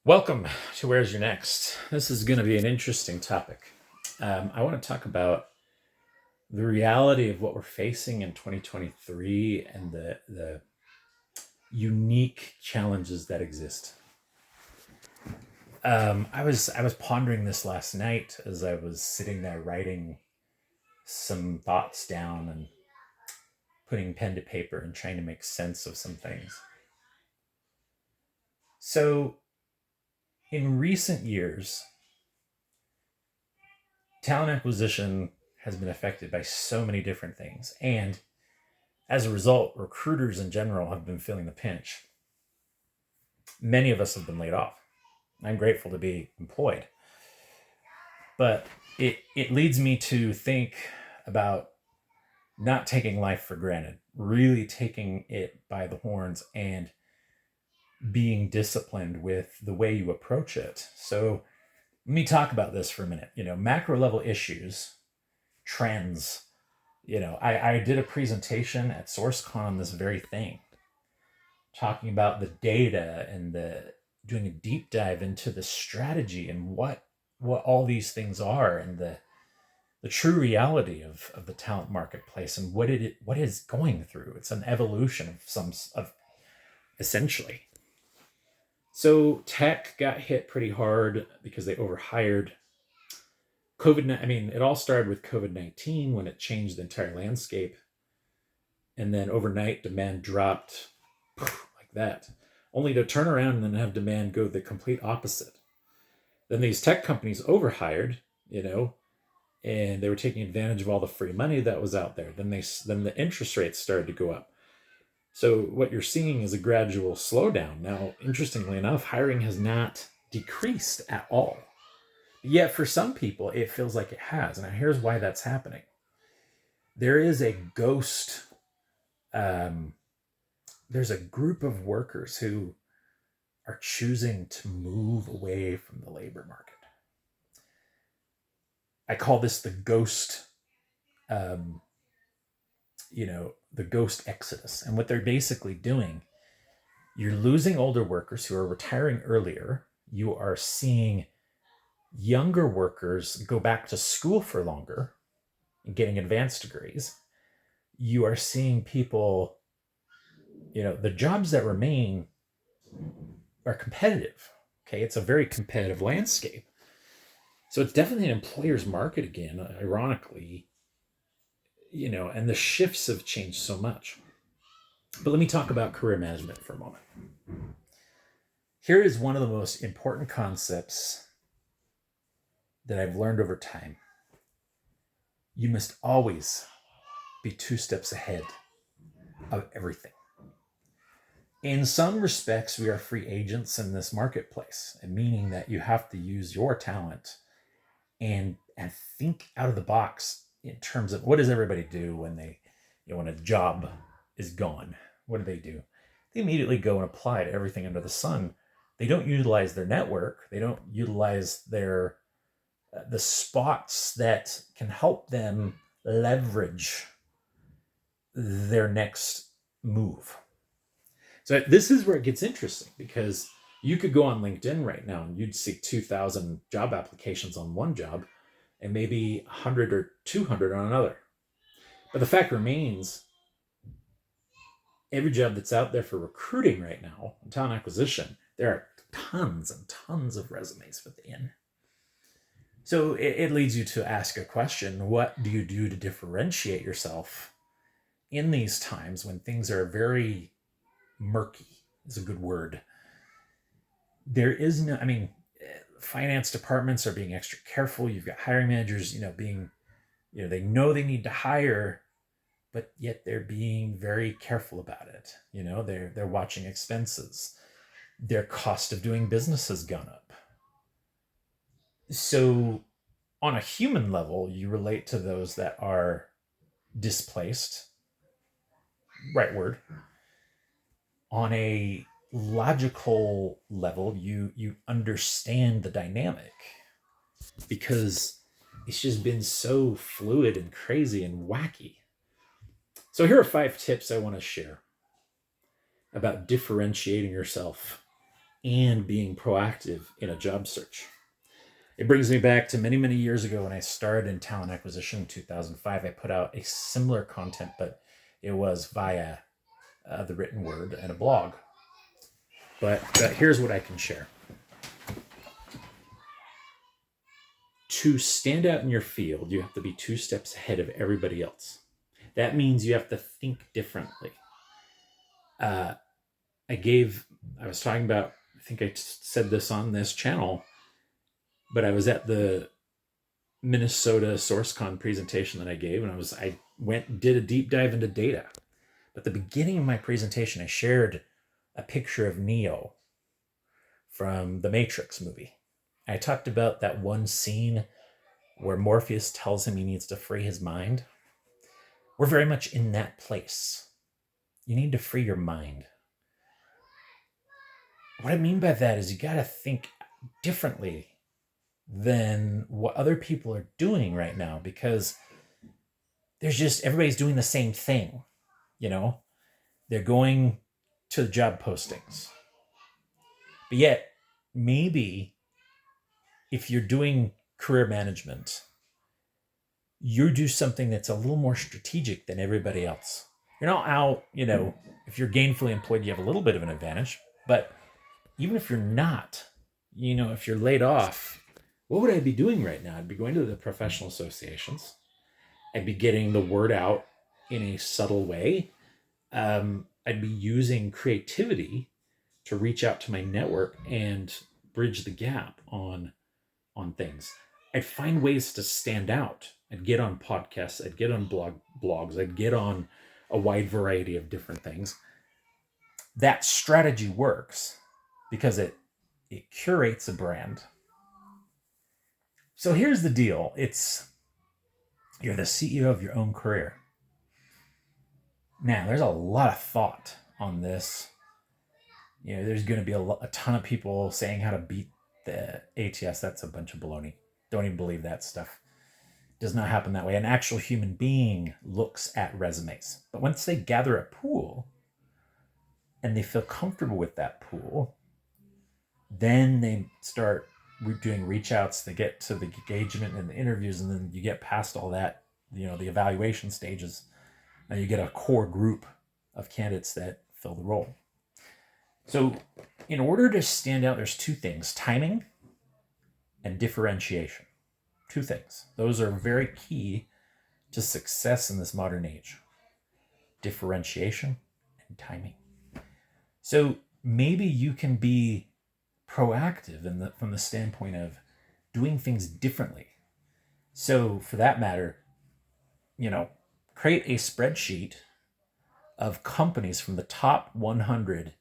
Welcome to Where's Your Next. This is going to be an interesting topic. I want to talk about the reality of what we're facing in 2023 and the unique challenges that exist. I was pondering this last night as I was sitting there writing some thoughts down and putting pen to paper and trying to make sense of some things. So, in recent years, talent acquisition has been affected by so many different things. And as a result, recruiters in general have been feeling the pinch. Many of us have been laid off. I'm grateful to be employed. But it leads me to think about not taking life for granted, really taking it by the horns and being disciplined with the way you approach it. So let me talk about this for a minute. Macro level issues, trends. I did a presentation at SourceCon on this very thing, talking about the data and doing a deep dive into the strategy and what all these things are, and the true reality of the talent marketplace and what is going through. It's an evolution of essentially. So tech got hit pretty hard because they overhired. It all started with COVID-19 when it changed the entire landscape. And then overnight demand dropped like that, only to turn around and then have demand go the complete opposite. Then these tech companies overhired, and they were taking advantage of all the free money that was out there. Then the interest rates started to go up. So what you're seeing is a gradual slowdown. Now, interestingly enough, hiring has not decreased at all. Yet for some people, it feels like it has. And here's why that's happening. There is a ghost. There's a group of workers who are choosing to move away from the labor market. I call this the ghost, the ghost exodus. And what they're basically doing, you're losing older workers who are retiring earlier. You are seeing younger workers go back to school for longer and getting advanced degrees. You are seeing people, the jobs that remain are competitive. Okay, it's a very competitive landscape. So it's definitely an employer's market again, ironically, and the shifts have changed so much. But let me talk about career management for a moment. Here is one of the most important concepts that I've learned over time. You must always be 2 steps ahead of everything. In some respects, we are free agents in this marketplace, and meaning that you have to use your talent and think out of the box in terms of what does everybody do when a job is gone. What do? They immediately go and apply to everything under the sun. They don't utilize their network. They don't utilize the spots that can help them leverage their next move. So this is where it gets interesting, because you could go on LinkedIn right now and you'd see 2,000 job applications on one job and maybe 100 or 200 on another. But the fact remains, every job that's out there for recruiting right now, talent acquisition, there are tons and tons of resumes within. So it leads you to ask a question: what do you do to differentiate yourself in these times when things are very murky? Is a good word. There is no, finance departments are being extra careful. You've got hiring managers, they know they need to hire, but yet they're being very careful about it. They're watching expenses. Their cost of doing business has gone up. So on a human level, you relate to those that are displaced. Right word. On a logical level, you understand the dynamic, because it's just been so fluid and crazy and wacky. So here are 5 tips I want to share about differentiating yourself and being proactive in a job search. It brings me back to many, many years ago when I started in talent acquisition in 2005. I put out a similar content, but it was via the written word and a blog. But here's what I can share. To stand out in your field, you have to be 2 steps ahead of everybody else. That means you have to think differently. I was talking about, I think I said this on this channel, but I was at the Minnesota SourceCon presentation that I gave, and I went and did a deep dive into data. But at the beginning of my presentation, I shared a picture of Neo from the Matrix movie. I talked about that one scene where Morpheus tells him he needs to free his mind. We're very much in that place. You need to free your mind. What I mean by that is you got to think differently than what other people are doing right now, because everybody's doing the same thing. They're going to the job postings. But yet, maybe if you're doing career management, you do something that's a little more strategic than everybody else. You're not out, if you're gainfully employed, you have a little bit of an advantage. But even if you're not, if you're laid off, what would I be doing right now? I'd be going to the professional associations. I'd be getting the word out in a subtle way. I'd be using creativity to reach out to my network and bridge the gap on things. I'd find ways to stand out. I'd get on podcasts. I'd get on blogs. I'd get on a wide variety of different things. That strategy works because it curates a brand. So here's the deal. You're the CEO of your own career. Now, there's a lot of thought on this. There's going to be a ton of people saying how to beat the ATS. That's a bunch of baloney. Don't even believe that stuff. It does not happen that way. An actual human being looks at resumes. But once they gather a pool and they feel comfortable with that pool, then they start doing reach outs. They get to the engagement and the interviews, and then you get past all that, the evaluation stages. Now you get a core group of candidates that fill the role. So in order to stand out, there's 2 things: timing and differentiation. 2 things. Those are very key to success in this modern age. Differentiation and timing. So maybe you can be proactive from the standpoint of doing things differently. So for that matter, create a spreadsheet of companies from the top 100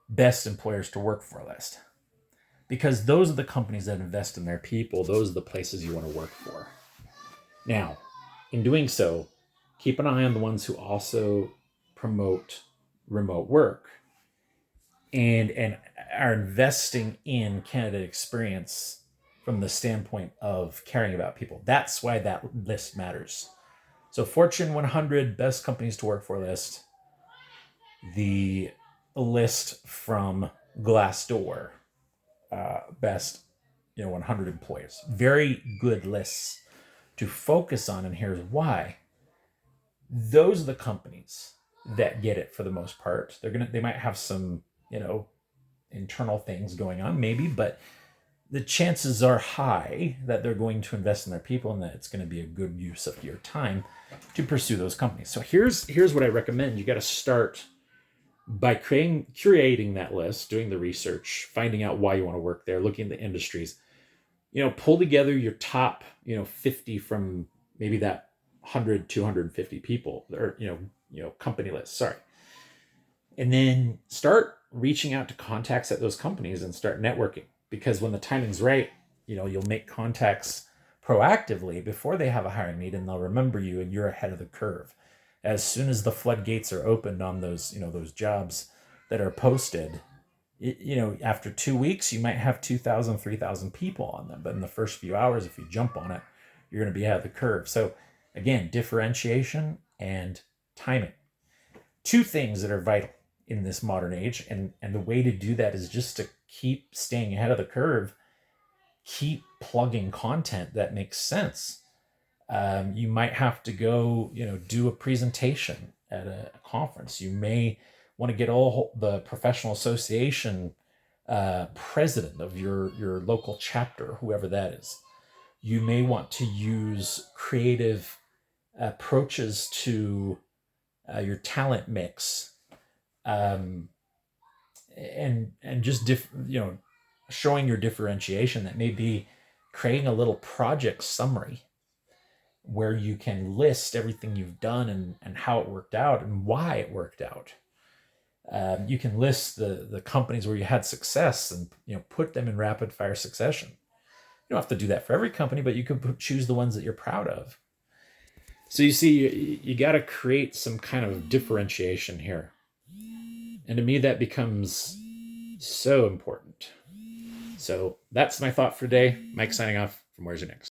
best employers to work for list. Because those are the companies that invest in their people. Those are the places you want to work for. Now, in doing so, keep an eye on the ones who also promote remote work and are investing in candidate experience from the standpoint of caring about people. That's why that list matters. So Fortune 100 best companies to work for list, the list from Glassdoor, best 100 employers. Very good lists to focus on, and here's why. Those are the companies that get it for the most part. They might have some internal things going on maybe, but the chances are high that they're going to invest in their people and that it's going to be a good use of your time to pursue those companies. So here's what I recommend. You got to start by curating that list, doing the research, finding out why you want to work there, looking at the industries. Pull together your top 50 from maybe that 100 250 people, or company list, sorry. And then start reaching out to contacts at those companies and start networking, because when the timing's right, you'll make contacts proactively before they have a hiring need, and they'll remember you, and you're ahead of the curve. As soon as the floodgates are opened on those jobs that are posted, after 2 weeks, you might have 2,000, 3,000 people on them. But in the first few hours, if you jump on it, you're going to be ahead of the curve. So again, differentiation and timing. 2 things that are vital in this modern age. And the way to do that is just to keep staying ahead of the curve, keep plugging content that makes sense. You might have to go, do a presentation at a conference. You may want to get all the professional association president of your local chapter, whoever that is. You may want to use creative approaches to your talent mix, um, and just showing your differentiation. That may be creating a little project summary where you can list everything you've done and how it worked out and why it worked out. You can list the companies where you had success and put them in rapid fire succession. You don't have to do that for every company, but you can choose the ones that you're proud of. So you see, you got to create some kind of differentiation here. And to me, that becomes so important. So that's my thought for today. Mike signing off from Where's Your Next?